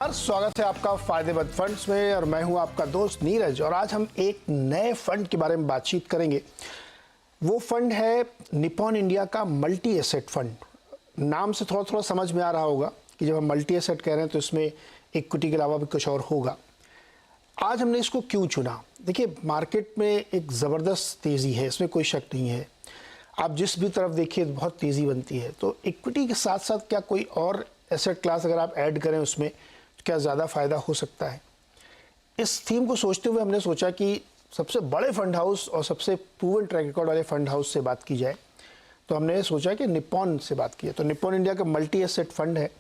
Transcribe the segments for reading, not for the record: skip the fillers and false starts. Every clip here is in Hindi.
स्वागत है आपका फायदेमंद फंड्स में और मैं हूं आपका दोस्त नीरज। और आज हम एक नए फंड के बारे में बातचीत करेंगे। वो फंड है निप्पॉन इंडिया का मल्टी एसेट फंड। नाम से थोड़ा थोड़ा समझ में आ रहा होगा कि जब हम मल्टी एसेट कह रहे हैं तो इसमें इक्विटी के अलावा भी कुछ और होगा। आज हमने इसको क्यों चुना? देखिए, मार्केट में एक ज़बरदस्त तेज़ी है, इसमें कोई शक नहीं है। आप जिस भी तरफ देखिए बहुत तेज़ी बनती है। तो इक्विटी के साथ साथ क्या कोई और एसेट क्लास अगर आप ऐड करें उसमें तो क्या ज़्यादा फ़ायदा हो सकता है? इस थीम को सोचते हुए हमने सोचा कि सबसे बड़े फंड हाउस और सबसे प्रूवन ट्रैक रिकॉर्ड वाले फंड हाउस से बात की जाए। तो हमने सोचा कि निप्पॉन से बात की है। तो निप्पॉन इंडिया का मल्टी एसेट फंड है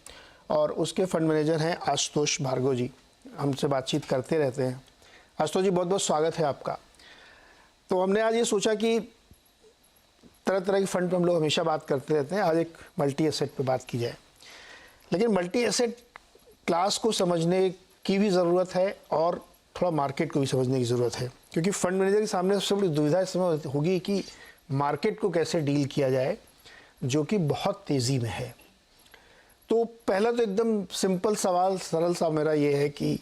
और उसके फंड मैनेजर हैं आशुतोष भार्गव जी। हमसे बातचीत करते रहते हैं। आशुतोष जी, बहुत बहुत स्वागत है आपका। तो हमने आज ये सोचा कि तरह तरह के फंड पे हम लोग हमेशा बात करते रहते हैं, आज एक मल्टी एसेट पे बात की जाए। लेकिन मल्टी एसेट क्लास को समझने की भी ज़रूरत है और थोड़ा मार्केट को भी समझने की ज़रूरत है, क्योंकि फंड मैनेजर के सामने सबसे बड़ी दुविधा इस समय होगी कि मार्केट को कैसे डील किया जाए, जो कि बहुत तेज़ी में है। तो पहला तो एकदम सिंपल सवाल, सरल सा मेरा ये है कि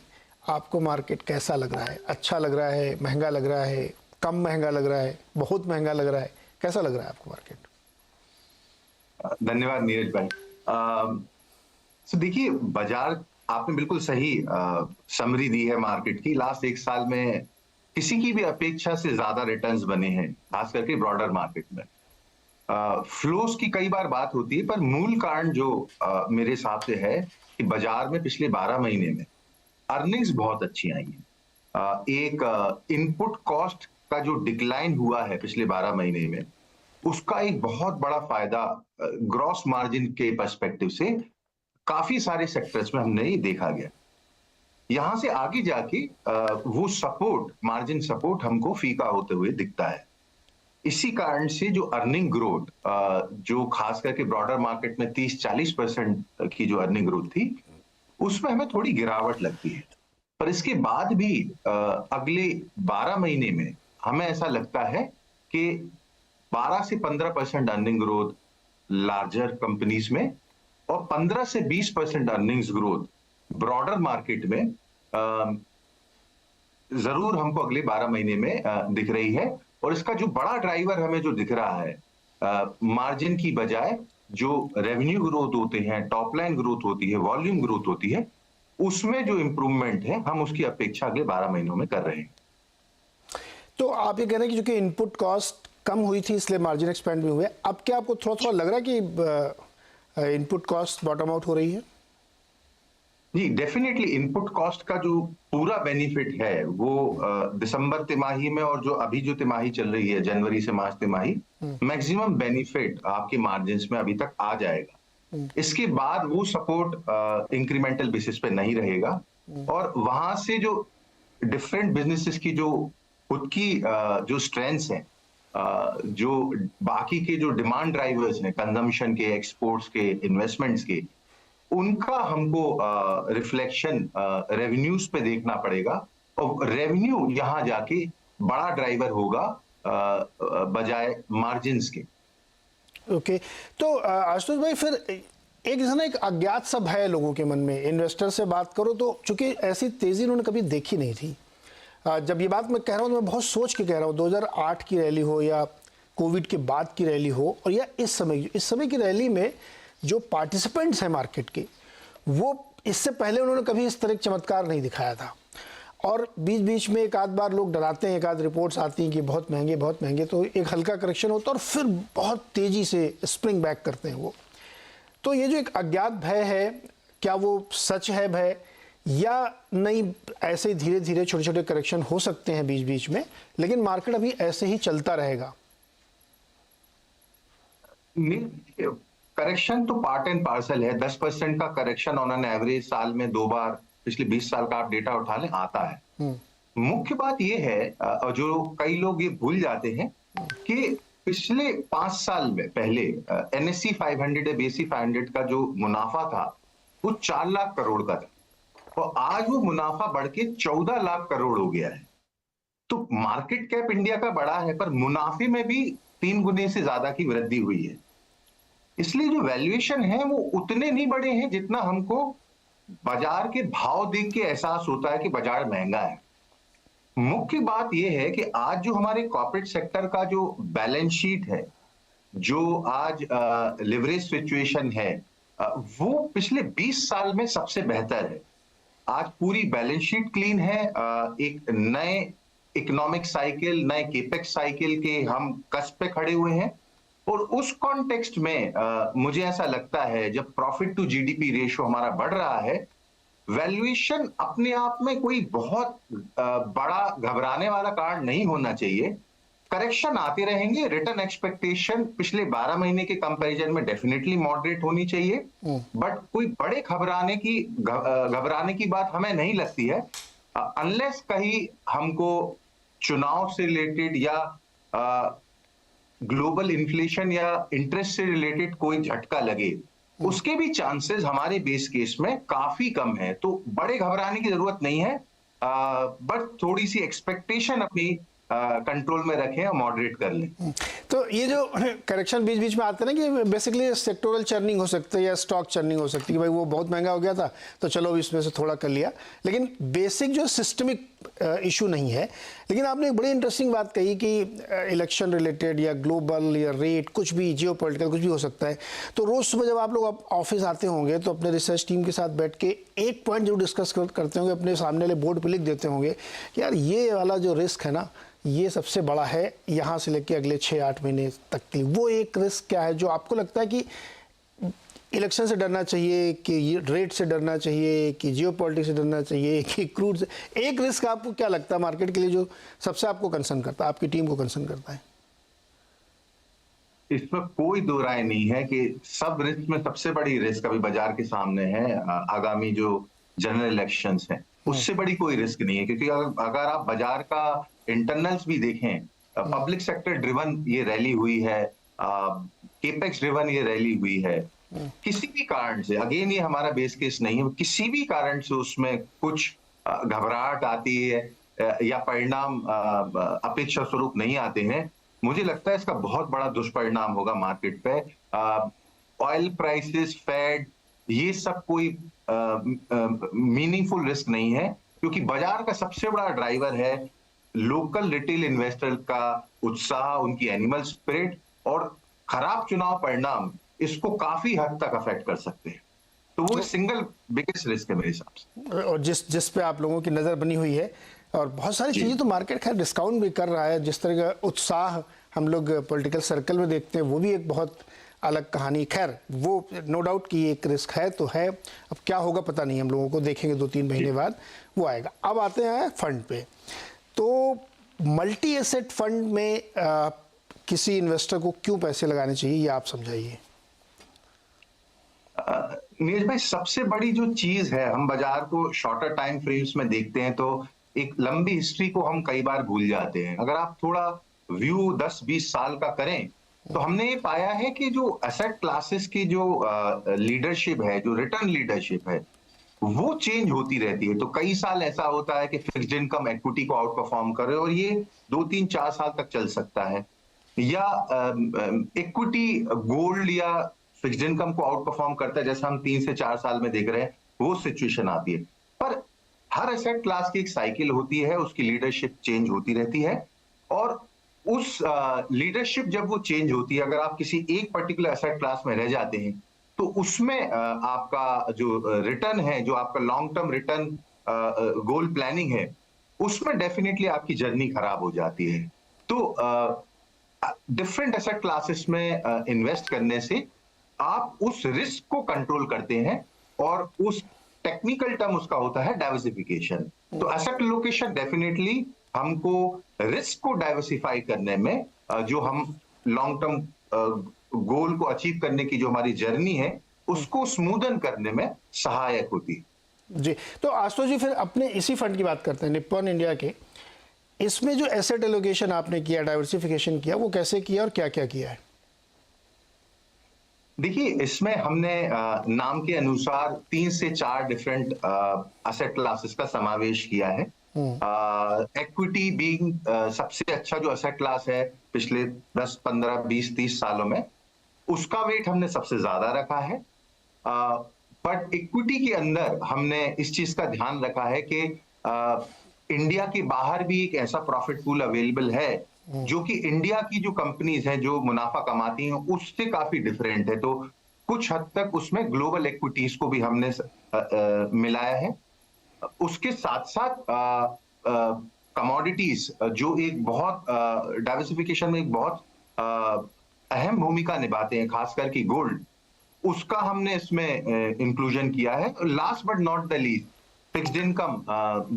आपको मार्केट कैसा लग रहा है? अच्छा लग रहा है, महंगा लग रहा है, कम महंगा लग रहा है, बहुत महंगा लग रहा है? कैसा लग रहा है आपको मार्केट? धन्यवाद नीरज भाई। देखिए, बाजार आपने बिल्कुल सही समरी दी है मार्केट की। लास्ट एक साल में किसी की भी अपेक्षा से ज्यादा रिटर्न्स बने हैं, खास करके ब्रॉडर मार्केट में। फ्लोस की कई बार बात होती है, पर मूल कारण जो मेरे हिसाब से है कि बाजार में पिछले 12 महीने में अर्निंग्स बहुत अच्छी आई हैं। एक इनपुट कॉस्ट का जो डिक्लाइन हुआ है पिछले 12 महीने में, उसका एक बहुत बड़ा फायदा ग्रॉस मार्जिन के पर्सपेक्टिव से काफी सारे सेक्टर्स में हमने ये देखा गया। यहां से आगे जाके वो सपोर्ट, मार्जिन सपोर्ट हमको फीका होते हुए दिखता है। इसी कारण से जो अर्निंग ग्रोथ, जो खास करके ब्रॉडर मार्केट में 30-40% की जो अर्निंग ग्रोथ थी, उसमें हमें थोड़ी गिरावट लगती है। पर इसके बाद भी अगले 12 महीने में हमें ऐसा लगता है कि 12 से 15% अर्निंग ग्रोथ लार्जर कंपनीज में और 15 से 20% अर्निंग्स ग्रोथ ब्रॉडर मार्केट में जरूर हमको अगले 12 महीने में दिख रही है। और इसका जो बड़ा ड्राइवर हमें जो दिख रहा है, मार्जिन की बजाय जो रेवेन्यू ग्रोथ होते हैं, टॉप लाइन ग्रोथ होती है, वॉल्यूम ग्रोथ होती है, उसमें जो इंप्रूवमेंट है हम उसकी अपेक्षा अगले 12 महीनों में कर रहे हैं। तो आप ये कह रहे हैं कि जो कि इनपुट कॉस्ट कम हुई थी इसलिए मार्जिन एक्सपेंड भी हुए। अब क्या आपको थोड़ा थोड़ा लग रहा है कि इनपुट कॉस्ट बॉटम आउट हो रही है? जी, डेफिनेटली इनपुट कॉस्ट का जो पूरा बेनिफिट है वो दिसंबर तिमाही में और जो अभी जो तिमाही चल रही है, जनवरी से मार्च तिमाही, मैक्सिमम बेनिफिट आपके मार्जिन्स में अभी तक आ जाएगा। इसके बाद वो सपोर्ट इंक्रीमेंटल बेसिस पे नहीं रहेगा और वहां से जो डिफरेंट बिजनेसेस की जो खुद की जो स्ट्रेंथ्स हैं, जो बाकी के जो डिमांड ड्राइवर्स हैं, कंजम्पशन के, एक्सपोर्ट्स के, इन्वेस्टमेंट्स के, उनका हमको रिफ्लेक्शन रेवेन्यूज पे देखना पड़ेगा। और रेवेन्यू यहां जाके बड़ा ड्राइवर होगा बजाय मार्जिन्स के। ओके। तो आशुतोष भाई, फिर एक जैसा ना एक अज्ञात सा भय है लोगों के मन में। इन्वेस्टर से बात करो तो चूंकि ऐसी तेजी उन्होंने कभी देखी नहीं थी। जब ये बात मैं कह रहा हूँ तो मैं बहुत सोच के कह रहा हूँ। 2008 की रैली हो या कोविड के बाद की रैली हो और या इस समय की रैली में जो पार्टिसिपेंट्स हैं मार्केट के, वो इससे पहले उन्होंने कभी इस तरह का चमत्कार नहीं दिखाया था। और बीच बीच में एक आध बार लोग डराते हैं, एक आध रिपोर्ट्स आती हैं कि बहुत महंगे, तो एक हल्का करेक्शन होता है और फिर बहुत तेज़ी से स्प्रिंग बैक करते हैं वो। तो ये जो एक अज्ञात भय है, क्या वो सच है भय या नहीं? ऐसे ही धीरे धीरे छोटे छोटे करेक्शन हो सकते हैं बीच बीच में, लेकिन मार्केट अभी ऐसे ही चलता रहेगा? करेक्शन तो पार्ट एंड पार्सल है। 10% का करेक्शन ऑन एन एवरेज साल में 2 बार, पिछले 20 साल का आप डेटा उठा लें, आता है। मुख्य बात यह है, जो कई लोग ये भूल जाते हैं कि पिछले 5 साल में पहले NSE 500 या BSE 500 का जो मुनाफा था वो 4 लाख करोड़ का था और आज वो मुनाफा बढ़ के 14 लाख करोड़ हो गया है। तो मार्केट कैप इंडिया का बड़ा है, पर मुनाफे में भी 3 गुने से ज्यादा की वृद्धि हुई है। इसलिए जो वैल्यूएशन है वो उतने नहीं बड़े हैं जितना हमको बाजार के भाव देख के एहसास होता है कि बाजार महंगा है। मुख्य बात यह है कि आज जो हमारे कॉर्पोरेट सेक्टर का जो बैलेंस शीट है, जो आज लिवरेज सिचुएशन है, वो पिछले 20 साल में सबसे बेहतर है। आज पूरी बैलेंस शीट क्लीन है। एक नए इकोनॉमिक साइकिल, नए केपेक्स साइकिल के हम कस्प पे खड़े हुए हैं। और उस कॉन्टेक्स्ट में मुझे ऐसा लगता है, जब प्रॉफिट टू जीडीपी रेशियो हमारा बढ़ रहा है, वैल्यूएशन अपने आप में कोई बहुत बड़ा घबराने वाला कारण नहीं होना चाहिए। करेक्शन आते रहेंगे। रिटर्न एक्सपेक्टेशन पिछले 12 महीने के कंपैरिजन में डेफिनेटली मॉडरेट होनी चाहिए, बट कोई बड़े घबराने की बात हमें नहीं लगती है, अनलेस कहीं हमको चुनाव से रिलेटेड या ग्लोबल इन्फ्लेशन या इंटरेस्ट से रिलेटेड कोई झटका लगे। उसके भी चांसेस हमारे बेस केस में काफी कम है। तो बड़े घबराने की जरूरत नहीं है, बट थोड़ी सी एक्सपेक्टेशन अपनी कंट्रोल में रखें और मॉडरेट कर लें। तो ये जो करेक्शन बीच बीच में आते हैं ना, कि बेसिकली सेक्टोरल चर्निंग हो सकती है या स्टॉक चर्निंग हो सकती है कि भाई वो बहुत महंगा हो गया था तो चलो इसमें से थोड़ा कर लिया, लेकिन बेसिक जो सिस्टमिक इशू नहीं है। लेकिन आपने एक बड़ी इंटरेस्टिंग बात कही कि इलेक्शन रिलेटेड या ग्लोबल या रेट, कुछ भी जियोपॉलिटिकल कुछ भी हो सकता है। तो रोज़ सुबह जब आप लोग ऑफिस आते होंगे तो अपने रिसर्च टीम के साथ बैठ के एक पॉइंट जरूर डिस्कस करते होंगे, अपने सामने वाले बोर्ड पर लिख देते होंगे कि यार ये वाला जो रिस्क है ना, ये सबसे बड़ा है, यहाँ से लेके अगले 6-8 महीने तक की। वो एक रिस्क क्या है जो आपको लगता है कि इलेक्शन से डरना चाहिए, कि रेट से डरना चाहिए, कि जियोपॉलिटिक्स से डरना चाहिए, कि क्रूड से? एक रिस्क आपको क्या लगता है मार्केट के लिए जो सबसे आपको कंसर्न करता है, आपकी टीम को कंसर्न करता है? इसमें कोई दो राय नहीं है कि सब रिस्क में सबसे बड़ी रिस्क अभी बाजार के सामने है आगामी जो जनरल इलेक्शंस हैं। उससे बड़ी कोई रिस्क नहीं है, क्योंकि अगर आप बाजार का इंटरनल्स भी देखें, पब्लिक सेक्टर ड्रिवन ये रैली हुई है, केपेक्स ड्रिवन ये रैली हुई है। किसी भी कारण से, अगेन ये हमारा बेस केस नहीं है, किसी भी कारण से उसमें कुछ घबराहट आती है या परिणाम अपेक्षा स्वरूप नहीं आते हैं, मुझे लगता है इसका बहुत बड़ा दुष्परिणाम होगा मार्केट पे। ऑयल प्राइसेस, फेड, ये सब कोई मीनिंगफुल रिस्क नहीं है, क्योंकि बाजार का सबसे बड़ा ड्राइवर है लोकल रिटेल इन्वेस्टर का उत्साह, उनकी एनिमल स्पिरिट, और खराब चुनाव परिणाम इसको काफी हद तक अफेक्ट कर सकते हैं। तो वो सिंगल बिगेस्ट रिस्क है मेरे हिसाब से। और जिस पे आप लोगों की नज़र बनी हुई है, और बहुत सारी चीज़ें तो मार्केट खैर डिस्काउंट भी कर रहा है, जिस तरह का उत्साह हम लोग पॉलिटिकल सर्कल में देखते हैं वो भी एक बहुत अलग कहानी। खैर वो नो डाउट कि एक रिस्क है तो है, अब क्या होगा पता नहीं, हम लोगों को देखेंगे 2-3 महीने बाद वो आएगा। अब आते हैं फंड पे। तो मल्टी एसेट फंड में किसी इन्वेस्टर को क्यों पैसे लगाने चाहिए, ये आप समझाइए। नीरज भाई, सबसे बड़ी जो चीज है, हम बाजार को शॉर्टर टाइम फ्रेम्स में देखते हैं तो एक लंबी हिस्ट्री को हम कई बार भूल जाते हैं। अगर आप थोड़ा व्यू 10-20 साल का करें तो हमने ये पाया है कि जो एसेट क्लासेस की जो लीडरशिप है, जो रिटर्न लीडरशिप है, वो चेंज होती रहती है। तो कई साल ऐसा होता है कि फिक्स्ड इनकम इक्विटी को आउट परफॉर्म करे, और ये 2-3-4 साल तक चल सकता है, या इक्विटी गोल्ड या फिक्स्ड इनकम को आउट परफॉर्म करता है, जैसे हम 3 से 4 साल में देख रहे हैं, वो सिचुएशन आती है। पर हर एसेट क्लास की एक साइकिल होती है, उसकी लीडरशिप चेंज होती रहती है, और उस लीडरशिप जब वो चेंज होती है, अगर आप किसी एक पर्टिकुलर एसेट क्लास में रह जाते हैं तो उसमें आपका जो रिटर्न है, जो आपका long term return goal planning है, उसमें डेफिनेटली आपकी जर्नी खराब हो जाती है। तो डिफरेंट एसेट क्लासेस में इन्वेस्ट करने से आप उस रिस्क को कंट्रोल करते हैं, और उस टेक्निकल टर्म उसका होता है डाइवर्सिफिकेशन। तो एसेट लोकेशन डेफिनेटली हमको रिस्क को डाइवर्सिफाई करने में, जो हम लॉन्ग टर्म गोल को अचीव करने की जो हमारी जर्नी है, उसको स्मूदन करने में सहायक होती है। जी, तो आशुतोष जी, फिर अपने इसी फंड की बात करते हैं, निप्पॉन इंडिया के। इसमें जो एसेट एलोकेशन आपने किया, डाइवर्सिफिकेशन किया, वो कैसे किया और क्या क्या किया है? देखिए, इसमें हमने नाम के अनुसार 3 से 4 डिफरेंट एसेट क्लासेस का समावेश किया है। इक्विटी बीइंग सबसे अच्छा जो एसेट क्लास है पिछले 10, 15, 20, 30 सालों में, उसका वेट हमने सबसे ज्यादा रखा है। बट इक्विटी के अंदर हमने इस चीज का ध्यान रखा है कि इंडिया के बाहर भी एक ऐसा प्रॉफिट पूल अवेलेबल है जो कि इंडिया की जो कंपनीज हैं जो मुनाफा कमाती हैं उससे काफी डिफरेंट है। तो कुछ हद तक उसमें ग्लोबल इक्विटीज को भी हमने मिलाया है। उसके साथ साथ कमोडिटीज जो एक बहुत डाइवर्सिफिकेशन में एक बहुत अहम भूमिका निभाते हैं, खास करके गोल्ड, उसका हमने इसमें इंक्लूजन किया है। Last but not the least, fixed income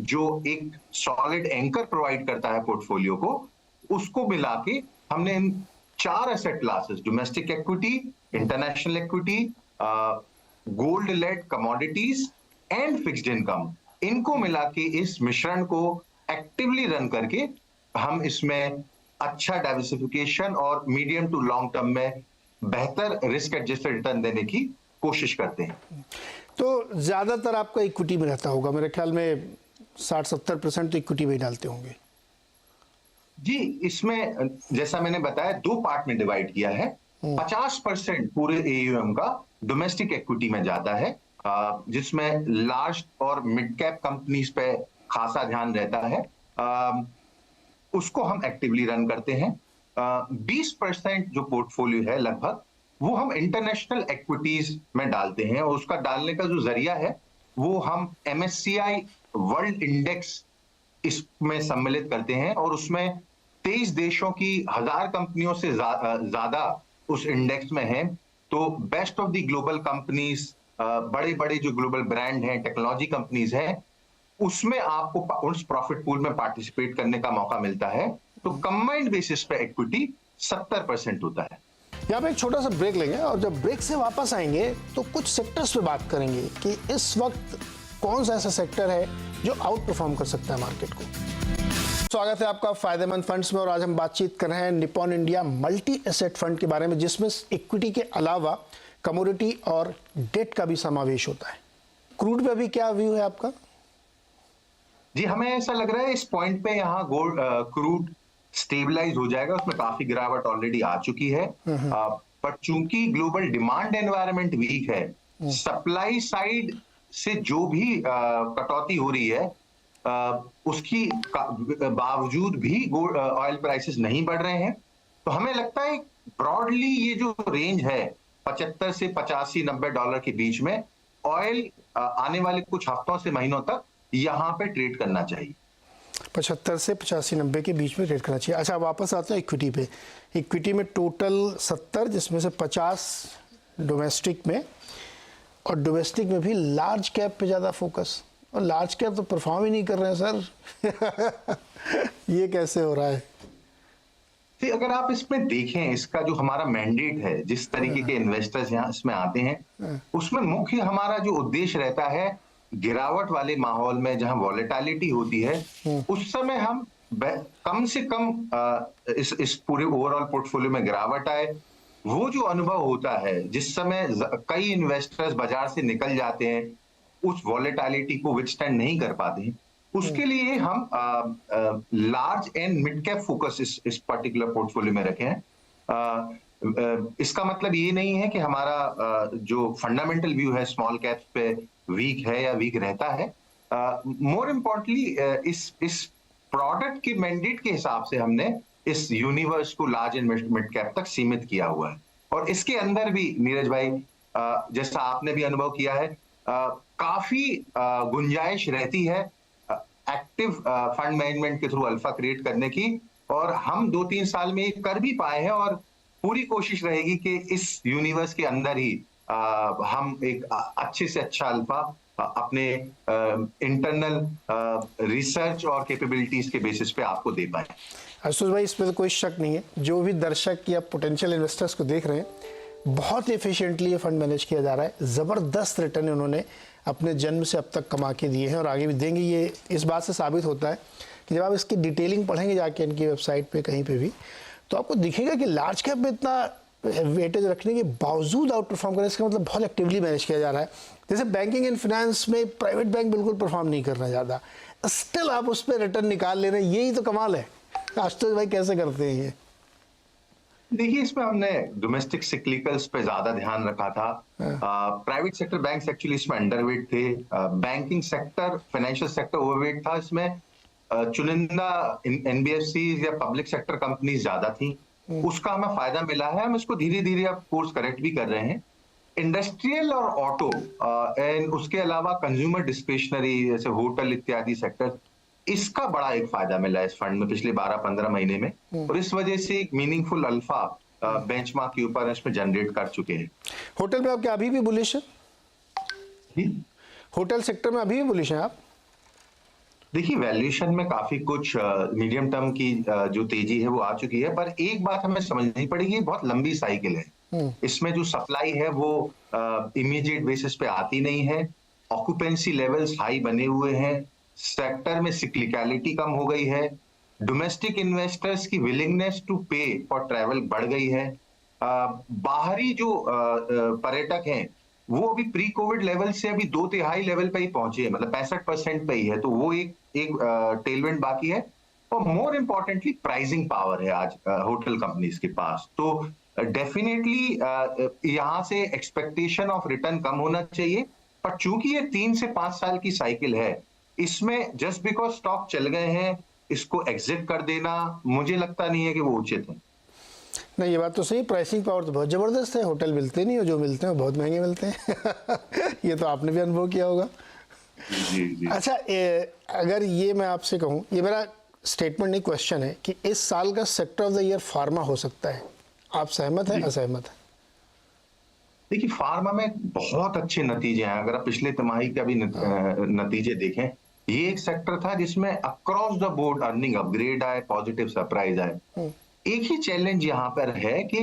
जो एक सॉलिड एंकर प्रोवाइड करता है पोर्टफोलियो को, उसको मिला के हमने इन 4 asset classes, domestic equity, international equity, gold led commodities and fixed income, इनको मिला के इस मिश्रण को एक्टिवली रन करके हम इसमें अच्छा डाइवर्सिफिकेशन और मीडियम टू लॉन्ग टर्म में बेहतर रिस्क एडजस्टेड रिटर्न देने की कोशिश करते हैं। तो ज़्यादातर आपका इक्विटी में रहता होगा, मेरे ख्याल में 60-70% तो इक्विटी में ही डालते होंगे। जी, इसमें जैसा मैंने बताया 2 पार्ट में डिवाइड किया है। 50% पूरे एयूएम का डोमेस्टिक इक्विटी में जाता है, जिसमें लार्ज और मिड कैप कंपनीज पे खासा ध्यान रहता है। उसको हम एक्टिवली रन करते हैं। 20% जो पोर्टफोलियो है लगभग, वो हम इंटरनेशनल इक्विटीज में डालते हैं, और उसका डालने का जो जरिया है वो हम MSCI वर्ल्ड इंडेक्स इसमें सम्मिलित करते हैं, और उसमें 23 देशों की 1000 कंपनियों से ज्यादा उस इंडेक्स में हैं। तो best of the global companies, बड़े बड़े जो ग्लोबल ब्रांड हैं, टेक्नोलॉजी कंपनीज हैं, उसमें आपको उस प्रॉफिट पूल में पार्टिसिपेट करने का मौका मिलता है। तो कंबाइंड बेसिस पे इक्विटी 70% होता है। यहाँ पे एक छोटा सा ब्रेक लेंगे, और जब ब्रेक से वापस आएंगे तो कुछ सेक्टर्स पे बात करेंगे कि इस वक्त कौन सा ऐसा सेक्टर है जो आउट परफॉर्म कर सकता है मार्केट को। स्वागत है आपका फायदेमंद फंड्स में, और आज हम बातचीत कर रहे हैं Nippon India multi asset fund के बारे में, जिसमें इक्विटी के अलावा कमोडिटी और डेट का भी समावेश होता है। क्रूड पे अभी क्या व्यू है आपका? जी, हमें ऐसा लग रहा है इस पॉइंट पे यहाँ गोल्ड क्रूड स्टेबलाइज हो जाएगा। उसमें काफी गिरावट ऑलरेडी आ चुकी है, पर चूंकि ग्लोबल डिमांड एनवायरनमेंट वीक है, सप्लाई साइड से जो भी कटौती हो रही है, उसकी बावजूद भी ऑयल प्राइसेस नहीं बढ़ रहे हैं। तो हमें लगता है ब्रॉडली ये जो रेंज है 75 से 85-90 डॉलर के बीच में ऑयल आने वाले कुछ हफ्तों से महीनों तक यहाँ पे ट्रेड करना चाहिए। 75 से 85-90 के बीच में ट्रेड करना चाहिए। अच्छा, वापस आते हैं इक्विटी पे। इक्विटी में टोटल 70, जिसमें से 50 डोमेस्टिक में, और डोमेस्टिक में भी लार्ज कैप पे ज़्यादा फोकस, और लार्ज कैप तो परफॉर्म ही नहीं कर रहे हैं सर। ये कैसे हो रहा है? अगर आप इसमें देखें, इसका जो हमारा मैंडेट है, जिस तरीके के इन्वेस्टर्स यहाँ इसमें आते हैं, उसमें मुख्य हमारा जो उद्देश्य रहता है, गिरावट वाले माहौल में जहां वॉलेटिलिटी होती है, उस समय हम कम से कम इस पूरे ओवरऑल पोर्टफोलियो में गिरावट आए। वो जो अनुभव होता है जिस समय कई इन्वेस्टर्स बाजार से निकल जाते हैं, उस वॉलेटिलिटी को विथस्टैंड नहीं कर पाते हैं, उसके लिए हम large and mid cap focus इस पर्टिकुलर पोर्टफोलियो में रखे हैं। इसका मतलब ये नहीं है कि हमारा जो फंडामेंटल व्यू है स्मॉल कैप्स पे वीक है या वीक रहता है। मोर इम्पोर्टेंटली इस प्रोडक्ट के मैंडेट के हिसाब से हमने इस यूनिवर्स को लार्ज एंड मिड कैप तक सीमित किया हुआ है। और इसके अंदर भी नीरज भाई, जैसा आपने भी अनुभव किया है, काफी गुंजाइश रहती है एक्टिव फंड मैनेजमेंट के थ्रू अल्फा क्रिएट करने की, और हम 2-3 साल में ये कर भी पाए हैं, और पूरी कोशिश रहेगी कि इस यूनिवर्स के अंदर ही हम एक अच्छे से अच्छा अल्फा अपने इंटरनल रिसर्च और कैपेबिलिटीज के बेसिस पे आपको दे पाए। आशुतोष भाई, इसमें तो कोई शक नहीं है, जो भी दर्शक या पोटेंशियल इन्वेस्टर्स को देख रहे हैं, बहुत एफिशिएंटली ये फंड मैनेज किया जा रहा है। ज़बरदस्त रिटर्न उन्होंने अपने जन्म से अब तक कमा के दिए हैं, और आगे भी देंगे। ये इस बात से साबित होता है कि जब आप इसकी डिटेलिंग पढ़ेंगे जाके इनकी वेबसाइट पे कहीं पे भी, तो आपको दिखेगा कि लार्ज कैप में इतना वेटेज रखने के बावजूद आउट परफॉर्म करें, इसका मतलब बहुत एक्टिवली मैनेज किया जा रहा है। जैसे बैंकिंग एंड फाइनेंस में प्राइवेट बैंक बिल्कुल परफॉर्म नहीं कर रहा ज़्यादा, स्टिल आप उस पर रिटर्न निकाल ले रहे हैं, यही तो कमाल है। आशुतोष भाई कैसे करते हैं ये? देखिए, इसमें हमने डोमेस्टिक सिक्लिकल्स पे ज्यादा ध्यान रखा था। प्राइवेट सेक्टर बैंक्स एक्चुअली इसमें अंडरवेट थे। Banking sector, financial sector overweight था। इसमें चुनिंदा एनबीएफसी या पब्लिक सेक्टर कंपनीज ज्यादा थी। उसका हमें फायदा मिला है। हम इसको धीरे धीरे अब कोर्स करेक्ट भी कर रहे हैं। इंडस्ट्रियल और ऑटो एंड उसके अलावा कंज्यूमर डिस्क्रिशनरी जैसे होटल इत्यादि सेक्टर, इसका बड़ा एक फायदा मिला है इस फंड में पिछले 12-15 महीने में, और इस वजह से एक मीनिंगफुल अल्फा बेंचमार्क के ऊपर इसमें जनरेट कर चुके हैं। होटल में आप क्या अभी भी बुलिश है? जी? होटल सेक्टर में अभी भी बुलिश हैं आप? देखिए, वैल्यूएशन में काफी कुछ मीडियम टर्म की जो तेजी है वो आ चुकी है, पर एक बात हमें समझनी पड़ेगी, बहुत लंबी साइकिल है। इसमें जो सप्लाई है वो इमीडिएट बेसिस पे आती नहीं है। ऑक्यूपेंसी लेवल्स हाई बने हुए हैं। सेक्टर में सिक्लिकलिटी कम हो गई है। डोमेस्टिक इन्वेस्टर्स की विलिंगनेस टू पे फॉर ट्रैवल बढ़ गई है। बाहरी जो पर्यटक हैं वो अभी प्री कोविड लेवल से अभी 2/3 लेवल पे ही पहुंचे हैं, मतलब 65% पे ही है, तो वो एक टेलविंड बाकी है। और मोर इंपॉर्टेंटली प्राइसिंग पावर है आज होटल कंपनीज के पास। तो डेफिनेटली यहां से एक्सपेक्टेशन ऑफ रिटर्न कम होना चाहिए, पर चूंकि ये 3 से 5 साल की साइकिल है, इसमें जस्ट बिकॉज स्टॉक चल गए हैं इसको एग्जिट कर देना मुझे लगता नहीं है कि वो उचित है। नहीं, ये बात तो सही, प्राइसिंग पावर तो बहुत ज़बरदस्त है। होटल मिलते नहीं, और जो मिलते हैं बहुत महंगे मिलते हैं। ये तो आपने भी अनुभव किया होगा। जी जी। अच्छा, अगर ये मैं आपसे कहूँ, ये मेरा स्टेटमेंट नहीं क्वेश्चन है, कि इस साल का sector of the year pharma हो सकता है, आप सहमत हैं असहमत हैं? देखिए, फार्मा में बहुत अच्छे नतीजे हैं। अगर आप पिछले तिमाही का भी नतीजे देखें, ये एक सेक्टर था जिसमें across the board earning upgrade आए, पॉजिटिव सरप्राइज आए। एक ही चैलेंज यहाँ पर है कि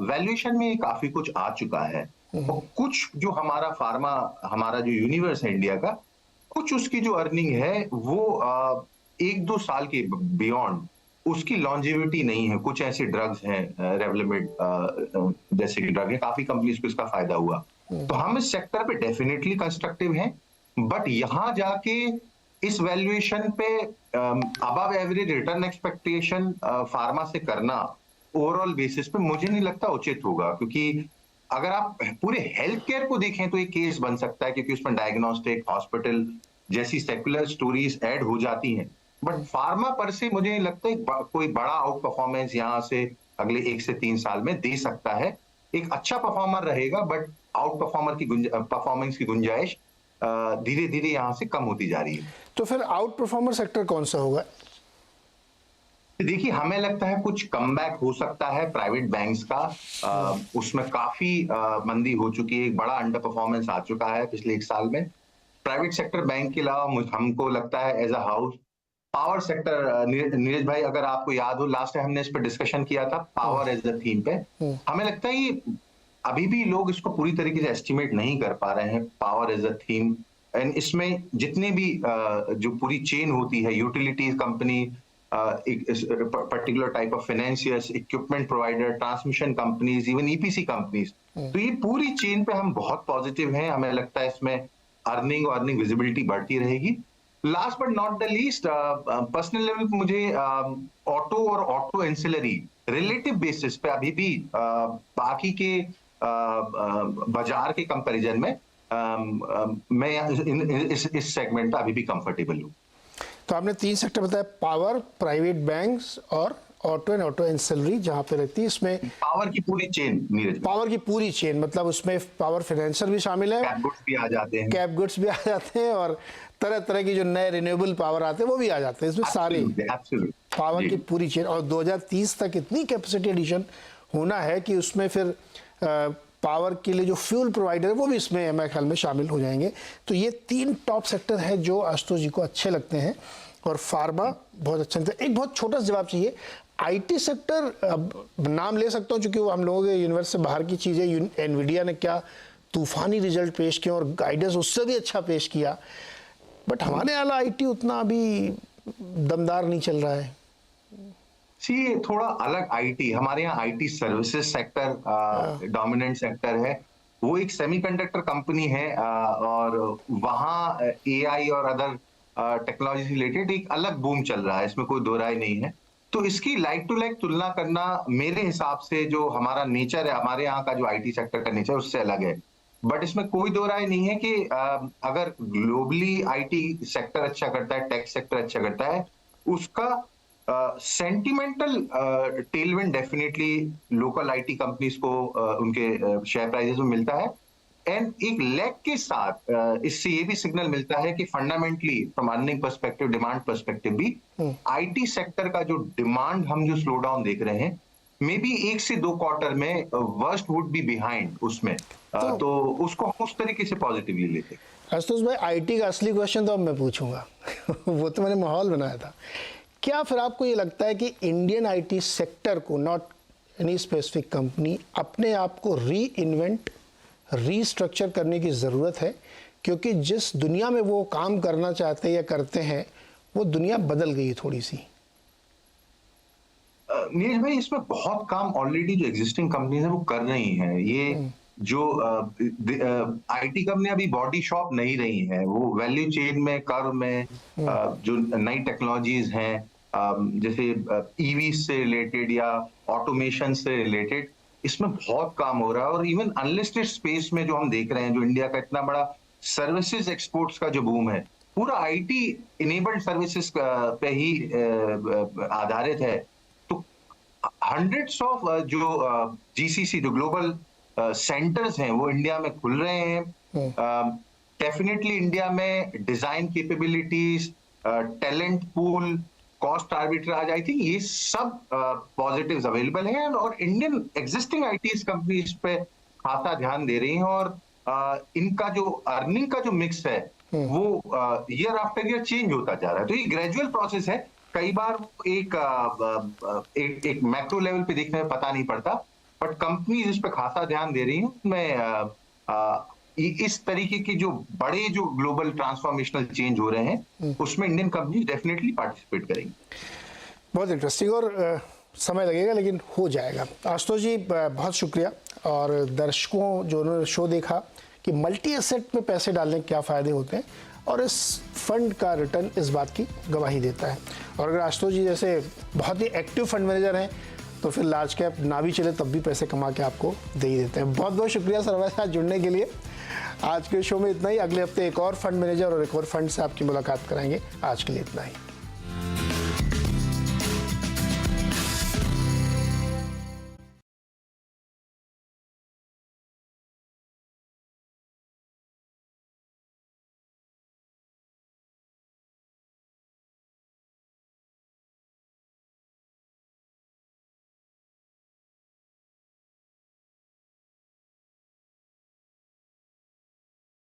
वैल्यूएशन में काफी कुछ आ चुका है, और कुछ जो हमारा फार्मा, हमारा जो यूनिवर्स है इंडिया का, कुछ उसकी जो अर्निंग है वो 1-2 साल के बियॉन्ड उसकी लॉन्जेविटी नहीं है। कुछ ऐसे ड्रग्स हैं, रेवलमेड जैसे कि ड्रग है, काफी कंपनीज को इसका फायदा हुआ। तो हम इस सेक्टर पे डेफिनेटली कंस्ट्रक्टिव हैं, बट यहां जाके इस वैल्यूएशन पे above average return expectation pharma से करना ओवरऑल बेसिस पे मुझे नहीं लगता उचित होगा, क्योंकि अगर आप पूरे हेल्थ केयर को देखें तो एक केस बन सकता है, क्योंकि उसमें डायग्नोस्टिक, हॉस्पिटल जैसी सेक्युलर स्टोरीज ऐड हो जाती हैं। बट फार्मा पर से मुझे नहीं लगता कोई बड़ा आउट परफॉर्मेंस यहाँ से अगले 1 से 3 साल में दे सकता है। एक अच्छा परफॉर्मर रहेगा, बट आउट परफॉर्मर की परफॉर्मेंस की गुंजाइश धीरे धीरे यहाँ से कम होती जा रही है। तो फिर आउट परफॉर्मर सेक्टर कौन सा होगा? देखिए, हमें लगता है कुछ कमबैक हो सकता है प्राइवेट बैंक्स का। उसमें काफी मंदी हो चुकी है, एक बड़ा अंडर परफॉर्मेंस आ चुका है पिछले 1 साल में। प्राइवेट सेक्टर बैंक के अलावा हमको लगता है as a house power sector, Neeraj भाई अगर आपको याद हो लास्ट टाइम हमने इस पर डिस्कशन किया था पावर एज अ थीम पे, हमें लगता है ये अभी भी लोग इसको पूरी तरीके से एस्टिमेट नहीं कर पा रहे हैं, power as a theme. And इसमें जितने भी जो पूरी चेन होती है, utilities company, particular type of financiers, equipment provider, transmission companies, even EPC companies, तो ये पूरी चेन पे हम बहुत पॉजिटिव हैं। हमें लगता है इसमें अर्निंग विजिबिलिटी बढ़ती रहेगी। Last but not the least, personal level पे मुझे ऑटो और ऑटो एंसिलरी रिलेटिव बेसिस पे अभी भी बाकी के बाजार के कंपैरिजन में मैं इस सेगमेंट पे अभी भी कंफर्टेबल हूँ। तो आपने 3 सेक्टर बताया, पावर, प्राइवेट बैंक्स और ऑटो एंड ऑटो एंसिलरी, जहाँ पे रहती है। इसमें पावर की पूरी चेन, नीरज, पावर की पूरी चेन मतलब उसमें पावर फाइनेंसर भी शामिल है, कैप गुड्स भी आ जाते हैं, और तरह तरह की जो नए रिन्यूएबल पावर आते हैं वो भी आ जाते हैं। इसमें सारी पावर की पूरी चेन, और 2030 तक इतनी कैपेसिटी एडिशन होना है कि उसमें फिर पावर के लिए जो फ्यूल प्रोवाइडर है वो भी इसमें मेरे ख्याल में शामिल हो जाएंगे। तो ये 3 टॉप सेक्टर है जो आशुतोष जी को अच्छे लगते हैं, और फार्मा बहुत अच्छा लगता है। एक बहुत छोटा सा जवाब चाहिए, आईटी सेक्टर, अब नाम ले सकता हूँ क्योंकि वो हम लोगों के यूनिवर्स से बाहर की चीज़ है। एनवीडिया ने क्या तूफानी रिजल्ट पेश किया, और गाइडेंस उससे भी अच्छा पेश किया, बट हमारे यहाँ आईटी उतना अभी दमदार नहीं चल रहा है। सी थोड़ा अलग आईटी, हमारे यहाँ IT services sector dominant sector है। वो एक सेमीकंडक्टर कंपनी है, और वहाँ एआई और अदर टेक्नोलॉजी रिलेटेड एक अलग बूम चल रहा है, इसमें कोई दो राय नहीं है। तो इसकी लाइक टू लाइक तुलना करना मेरे हिसाब से जो हमारा नेचर है, हमारे यहाँ का जो आईटी सेक्टर का नेचर उससे अलग है। बट इसमें कोई दो राय नहीं है कि अगर ग्लोबली आईटी सेक्टर अच्छा करता है, टेक सेक्टर अच्छा करता है, उसका sentimental Tailwind definitely local IT companies को उनके शेयर प्राइसेस में मिलता है। एंड एक लैग के साथ इससे ये भी सिग्नल मिलता है कि fundamentally from earning perspective, demand perspective भी आईटी सेक्टर का जो डिमांड हम जो स्लो डाउन देख रहे हैं, मे बी 1 से 2 क्वार्टर में वर्स्ट वुड बी बिहाइंड उसमें। तो उसको हम उस तरीके से पॉजिटिवली लेते हैं। आशुतोष भाई, आईटी का असली क्वेश्चन तो अब मैं पूछूंगा वो तो मैंने माहौल बनाया था। क्या फिर आपको ये लगता है कि इंडियन आईटी सेक्टर को, नॉट एनी स्पेसिफिक कंपनी, अपने आप को री इन्वेंट, रीस्ट्रक्चर करने की ज़रूरत है? क्योंकि जिस दुनिया में वो काम करना चाहते हैं या करते हैं, वो दुनिया बदल गई है थोड़ी सी। नीरज भाई, इसमें बहुत काम ऑलरेडी जो एग्जिस्टिंग कंपनीज है वो कर रही हैं। ये जो आईटी कंपनी अभी बॉडी शॉप नहीं रही है, वो वैल्यू चेन में, कर्व में जो नई टेक्नोलॉजीज हैं, जैसे ईवी से रिलेटेड या ऑटोमेशन से रिलेटेड, इसमें बहुत काम हो रहा है। और इवन अनलिस्टेड स्पेस में जो हम देख रहे हैं, जो इंडिया का इतना बड़ा सर्विसेज एक्सपोर्ट्स का जो बूम है, पूरा आईटी इनेबल्ड सर्विसेज पे ही आधारित है। तो हंड्रेड्स ऑफ जो जीसीसी, जो ग्लोबल सेंटर्स हैं, वो इंडिया में खुल रहे हैं। डेफिनेटली इंडिया में design capabilities, talent pool, cost arbitrage, I think ये सब पॉजिटिव्स अवेलेबल हैं। और इंडियन एग्जिस्टिंग आईटी कंपनीज पे खासा ध्यान दे रही हैं। और इनका जो अर्निंग का जो मिक्स है वो ईयर आफ्टर ईयर चेंज होता जा रहा है। तो ये ग्रेजुअल प्रोसेस है। कई बार एक मैक्रो लेवल पे देखने में पता नहीं पड़ता, बट कंपनीज इस पे खासा ध्यान दे रही हैं। मैं इस तरीके की जो बड़े जो ग्लोबल ट्रांसफॉर्मेशनल चेंज हो रहे हैं, उसमें इंडियन कंपनीज डेफिनेटली पार्टिसिपेट करेंगी। बहुत इंटरेस्टिंग, और समय लगेगा लेकिन हो जाएगा। आशुतोष जी, बहुत शुक्रिया। और दर्शकों जो उन्होंने शो देखा कि मल्टी एसेट में पैसे डालने के क्या फ़ायदे होते हैं, और इस फंड का रिटर्न इस बात की गवाही देता है। और अगर आशुतोष जी जैसे बहुत ही एक्टिव फंड मैनेजर हैं, तो फिर लार्ज कैप ना भी चले तब भी पैसे कमा के आपको दे ही देते हैं। बहुत बहुत शुक्रिया सर हमारे साथ जुड़ने के लिए। आज के शो में इतना ही। अगले हफ्ते एक और फंड मैनेजर और एक और फंड से आपकी मुलाकात कराएंगे। आज के लिए इतना ही।